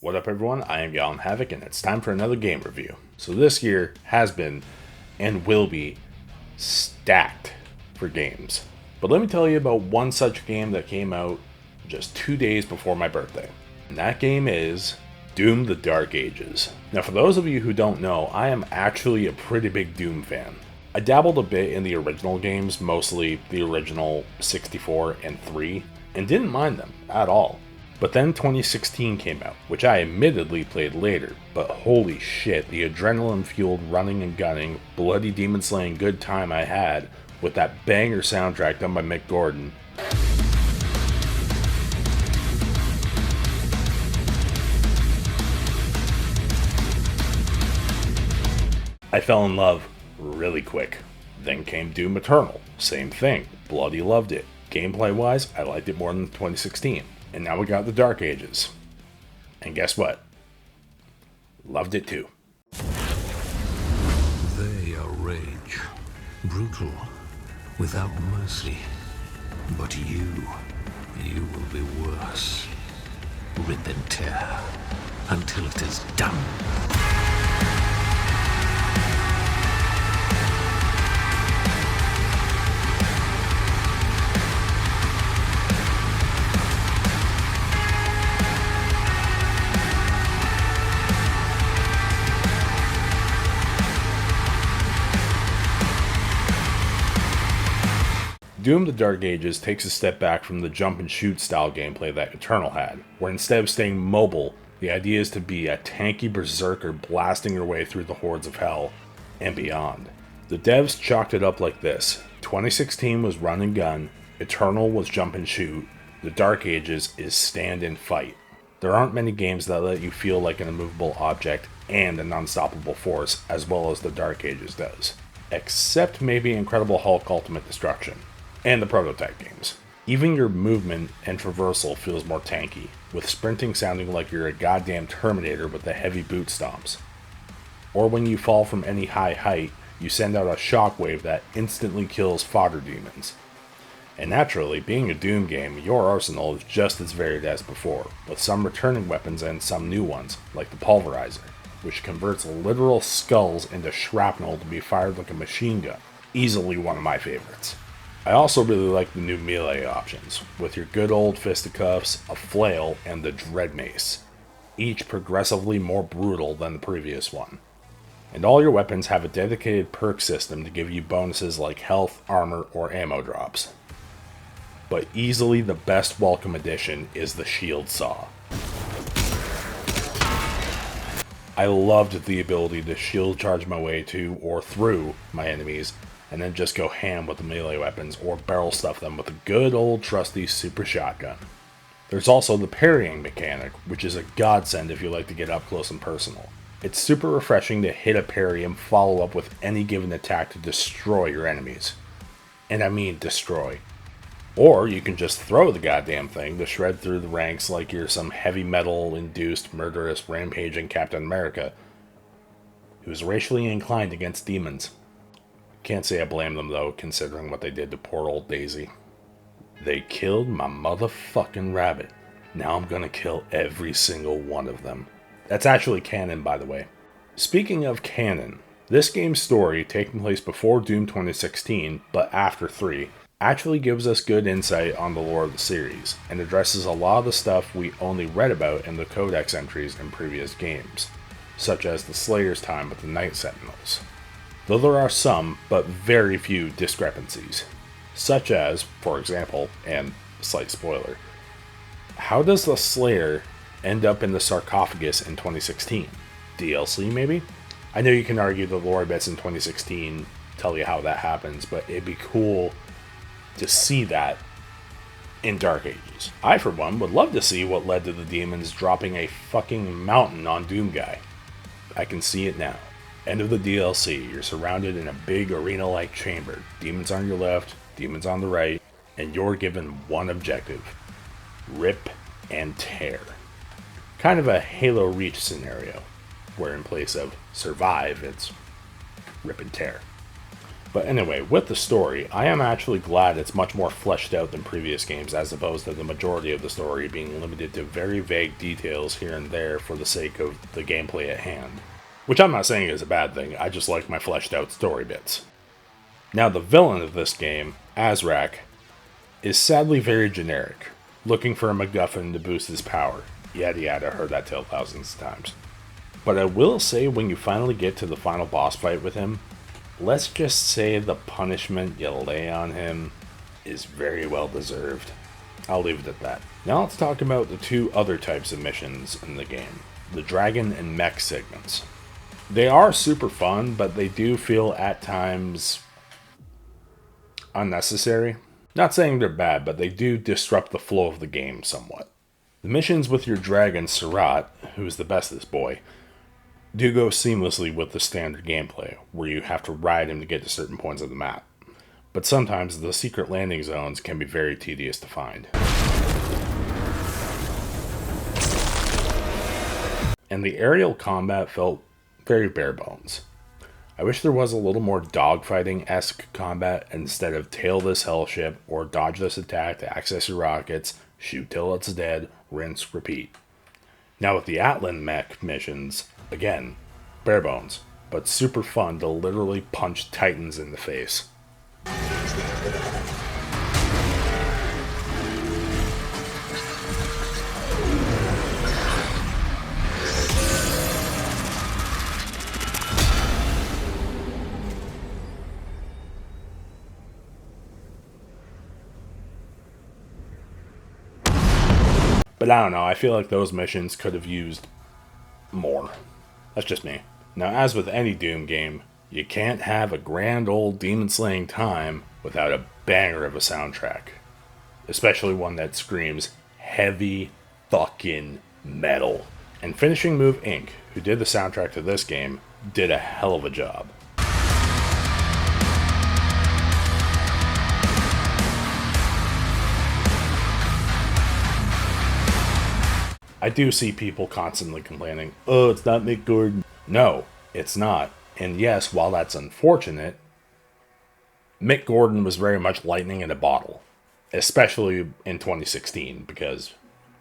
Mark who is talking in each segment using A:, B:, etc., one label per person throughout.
A: What up everyone, I am HAVOC and it's time for another game review. So this year has been, and will be, stacked for games. But let me tell you about one such game that came out just 2 days before my birthday. And that game is Doom: The Dark Ages. Now for those of you who don't know, I am actually a pretty big Doom fan. I dabbled a bit in the original games, mostly the original 64 and 3, and didn't mind them at all. But then 2016 came out, which I admittedly played later, but holy shit, the adrenaline-fueled running and gunning, bloody demon slaying good time I had with that banger soundtrack done by Mick Gordon. I fell in love really quick. Then came Doom Eternal, same thing, bloody loved it. Gameplay-wise, I liked it more than 2016. And now we got the Dark Ages. And guess what? Loved it too.
B: They are rage, brutal, without mercy. But you will be worse. Rip and tear until it is done.
A: Doom: The Dark Ages takes a step back from the jump and shoot style gameplay that Eternal had, where instead of staying mobile, the idea is to be a tanky berserker blasting your way through the hordes of hell and beyond. The devs chalked it up like this: 2016 was run and gun, Eternal was jump and shoot, The Dark Ages is stand and fight. There aren't many games that let you feel like an immovable object and an unstoppable force as well as The Dark Ages does. Except maybe Incredible Hulk Ultimate Destruction. And the prototype games. Even your movement and traversal feels more tanky, with sprinting sounding like you're a goddamn Terminator with the heavy boot stomps. Or when you fall from any high height, you send out a shockwave that instantly kills fodder demons. And naturally, being a Doom game, your arsenal is just as varied as before, with some returning weapons and some new ones, like the Pulverizer, which converts literal skulls into shrapnel to be fired like a machine gun. Easily one of my favorites. I also really like the new melee options, with your good old fisticuffs, a flail, and the dread mace, each progressively more brutal than the previous one. And all your weapons have a dedicated perk system to give you bonuses like health, armor, or ammo drops. But easily the best welcome addition is the shield saw. I loved the ability to shield charge my way to or through my enemies, and then just go ham with the melee weapons or barrel stuff them with a good old trusty super shotgun. There's also the parrying mechanic, which is a godsend if you like to get up close and personal. It's super refreshing to hit a parry and follow up with any given attack to destroy your enemies. And I mean destroy. Or you can just throw the goddamn thing to shred through the ranks like you're some heavy metal induced murderous rampaging Captain America who's racially inclined against demons. Can't say I blame them though, considering what they did to poor old Daisy. They killed my motherfucking rabbit. Now I'm gonna kill every single one of them. That's actually canon, by the way. Speaking of canon, this game's story, taking place before Doom 2016, but after 3, actually gives us good insight on the lore of the series, and addresses a lot of the stuff we only read about in the codex entries in previous games, such as the Slayer's time with the Night Sentinels. Though there are some, but very few discrepancies. Such as, for example, and slight spoiler, how does the Slayer end up in the sarcophagus in 2016? DLC maybe? I know you can argue the lore bits in 2016 tell you how that happens, but it'd be cool to see that in Dark Ages. I, for one, would love to see what led to the demons dropping a fucking mountain on Doom Guy. I can see it now. End of the DLC, you're surrounded in a big arena-like chamber. Demons on your left, demons on the right, and you're given one objective: rip and tear. Kind of a Halo Reach scenario, where in place of survive, it's rip and tear. But anyway, with the story, I am actually glad it's much more fleshed out than previous games, as opposed to the majority of the story being limited to very vague details here and there for the sake of the gameplay at hand. Which I'm not saying is a bad thing, I just like my fleshed out story bits. Now the villain of this game, Azrak, is sadly very generic, looking for a MacGuffin to boost his power. Yada yada, heard that tale thousands of times. But I will say when you finally get to the final boss fight with him, let's just say the punishment you lay on him is very well deserved. I'll leave it at that. Now let's talk about the two other types of missions in the game, the dragon and mech segments. They are super fun, but they do feel at times unnecessary. Not saying they're bad, but they do disrupt the flow of the game somewhat. The missions with your dragon Surat, who's the bestest boy, do go seamlessly with the standard gameplay, where you have to ride him to get to certain points of the map. But sometimes the secret landing zones can be very tedious to find. And the aerial combat felt very bare bones. I wish there was a little more dogfighting-esque combat instead of tail this hellship or dodge this attack to access your rockets, shoot till it's dead, rinse, repeat. Now with the Atlan mech missions, again, bare bones, but super fun to literally punch titans in the face. But I don't know, I feel like those missions could have used more. That's just me. Now, as with any Doom game, you can't have a grand old demon slaying time without a banger of a soundtrack. Especially one that screams heavy fucking metal. And Finishing Move Inc., who did the soundtrack to this game, did a hell of a job. I do see people constantly complaining, oh, it's not Mick Gordon. No, it's not. And yes, while that's unfortunate, Mick Gordon was very much lightning in a bottle. Especially in 2016, because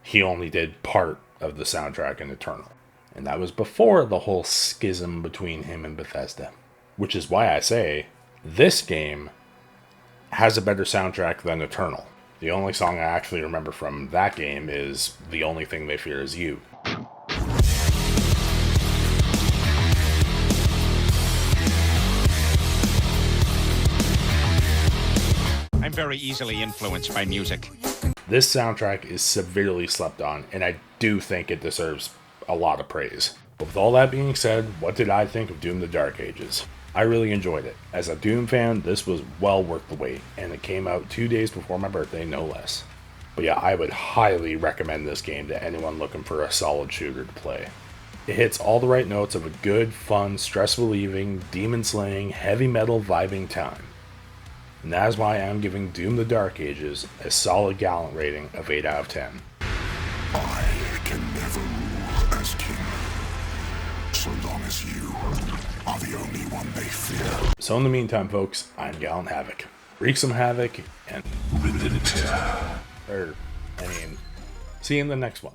A: he only did part of the soundtrack in Eternal. And that was before the whole schism between him and Bethesda. Which is why I say, this game has a better soundtrack than Eternal. The only song I actually remember from that game is The Only Thing They Fear Is You.
C: I'm very easily influenced by music.
A: This soundtrack is severely slept on, and I do think it deserves a lot of praise. But with all that being said, what did I think of Doom the Dark Ages? I really enjoyed it. As a Doom fan, this was well worth the wait, and it came out 2 days before my birthday, no less. But yeah, I would highly recommend this game to anyone looking for a solid shooter to play. It hits all the right notes of a good, fun, stress-relieving, demon-slaying, heavy metal vibing time. And that is why I'm giving Doom the Dark Ages a solid Gallant rating of 8 out of 10.
D: I can never rule as king, so long as you are the only one they fear.
A: So in the meantime, folks, I'm Gallant HAVOC. Wreak some havoc, and
D: Rid and tear.
A: see you in the next one.